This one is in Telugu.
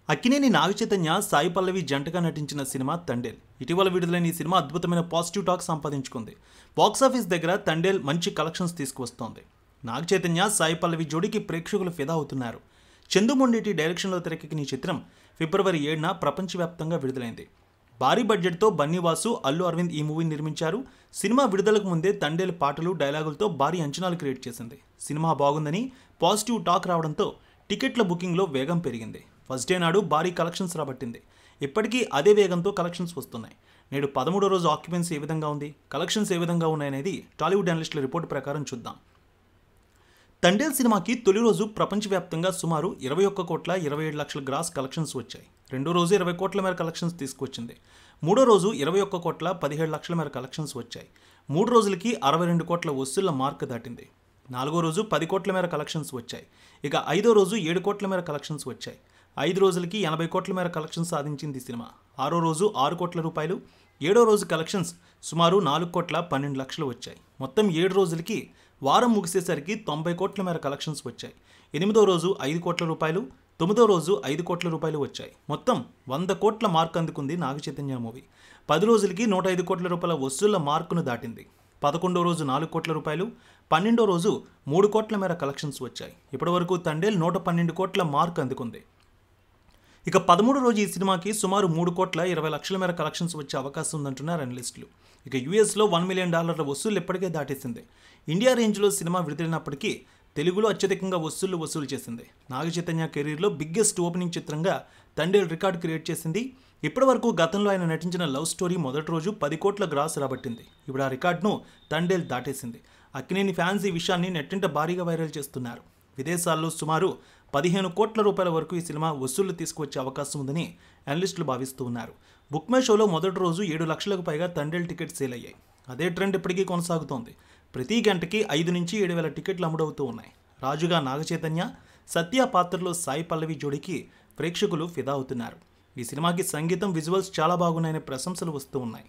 అక్కినేని నాగచైతన్య, సాయి పల్లవి జంటగా నటించిన సినిమా తండేల్. ఇటీవల విడుదలైన ఈ సినిమా అద్భుతమైన పాజిటివ్ టాక్ సంపాదించుకుంది. బాక్సాఫీస్ దగ్గర తండేల్ మంచి కలెక్షన్స్ తీసుకువస్తోంది. నాగచైతన్య, సాయి పల్లవి జోడీకి ప్రేక్షకులు ఫిదా అవుతున్నారు. చందు మొండేటి డైరెక్షన్లో తెరకెక్కిన ఈ చిత్రం ఫిబ్రవరి 7న ప్రపంచవ్యాప్తంగా విడుదలైంది. భారీ బడ్జెట్తో బన్నీవాసు, అల్లు అరవింద్ ఈ మూవీని నిర్మించారు. సినిమా విడుదలకు ముందే తండేల్ పాటలు, డైలాగులతో భారీ అంచనాలు క్రియేట్ చేసింది. సినిమా బాగుందని పాజిటివ్ టాక్ రావడంతో టికెట్ల బుకింగ్లో వేగం పెరిగింది. ఫస్ట్ డే నాడు భారీ కలెక్షన్స్ రాబట్టింది. ఇప్పటికీ అదే వేగంతో కలెక్షన్స్ వస్తున్నాయి. నేడు 13వ రోజు ఆక్యుపెన్సీ ఏ విధంగా ఉంది, కలెక్షన్స్ ఏ విధంగా ఉన్నాయనేది టాలీవుడ్ అనలిస్టుల రిపోర్టు ప్రకారం చూద్దాం. తండేల్ సినిమాకి తొలి రోజు ప్రపంచవ్యాప్తంగా సుమారు 21,27,00,000 గ్రాస్ కలెక్షన్స్ వచ్చాయి. రెండో రోజు 20 కోట్ల మేర కలెక్షన్స్ తీసుకువచ్చింది. మూడో రోజు 21,17,00,000 మేర కలెక్షన్స్ వచ్చాయి. 3 రోజులకి 62 కోట్ల వసూళ్ల మార్క్ దాటింది. నాలుగో రోజు 10 కోట్ల మేర కలెక్షన్స్ వచ్చాయి. ఇక ఐదో రోజు 7 కోట్ల మేర కలెక్షన్స్ వచ్చాయి. 5 రోజులకి 80 కోట్ల మేర కలెక్షన్స్ సాధించింది సినిమా. ఆరో రోజు 6 కోట్ల రూపాయలు, ఏడో రోజు కలెక్షన్స్ సుమారు 4,12,00,000 వచ్చాయి. మొత్తం 7 రోజులకి వారం ముగిసేసరికి 90 కోట్ల మేర కలెక్షన్స్ వచ్చాయి. ఎనిమిదో రోజు 5 కోట్ల రూపాయలు, తొమ్మిదో రోజు 5 కోట్ల రూపాయలు వచ్చాయి. మొత్తం 100 కోట్ల మార్క్ అందుకుంది నాగచైతన్య మూవీ. 10 రోజులకి 105 కోట్ల రూపాయల వసూళ్ల మార్కును దాటింది. 11వ రోజు 4 కోట్ల రూపాయలు, 12వ రోజు 3 కోట్ల మేర కలెక్షన్స్ వచ్చాయి. ఇప్పటివరకు తండేల్ 112 కోట్ల మార్క్ అందుకుంది. ఇక 13వ రోజు ఈ సినిమాకి సుమారు 3,20,00,000 మేర కలెక్షన్స్ వచ్చే అవకాశం ఉందంటున్నారు అనలిస్టులు. ఇక యూఎస్లో $1 మిలియన్ వసూళ్లు ఇప్పటికే దాటేసింది. ఇండియా రేంజ్లో సినిమా విడుదలైనప్పటికీ తెలుగులో అత్యధికంగా వసూలు చేసింది. నాగచైతన్య కెరీర్లో బిగ్గెస్ట్ ఓపెనింగ్ చిత్రంగా తండేల్ రికార్డు క్రియేట్ చేసింది. ఇప్పటివరకు గతంలో ఆయన నటించిన లవ్ స్టోరీ మొదటి రోజు 10 కోట్ల గ్రాస్ రాబట్టింది. ఇప్పుడు ఆ రికార్డును తండేల్ దాటేసింది. అక్కినేని ఫ్యాన్స్ ఈ విషయాన్ని నెట్టింట భారీగా వైరల్ చేస్తున్నారు. విదేశాల్లో సుమారు 15 కోట్ల రూపాయల వరకు ఈ సినిమా వసూళ్లు తీసుకువచ్చే అవకాశం ఉందని అనలిస్టులు భావిస్తూ ఉన్నారు. బుక్ మై షోలో మొదటి రోజు 7 లక్షలకు పైగా తండేల్ టికెట్స్ సేల్ అయ్యాయి. అదే ట్రెండ్ ఇప్పటికీ కొనసాగుతోంది. ప్రతి గంటకి 5 నుంచి 7,000 టికెట్లు అమ్ముడవుతూ ఉన్నాయి. రాజుగా నాగచైతన్య, సత్య పాత్రలో సాయి పల్లవి జోడీకి ప్రేక్షకులు ఫిదా అవుతున్నారు. ఈ సినిమాకి సంగీతం, విజువల్స్ చాలా బాగున్నాయనే ప్రశంసలు వస్తూ ఉన్నాయి.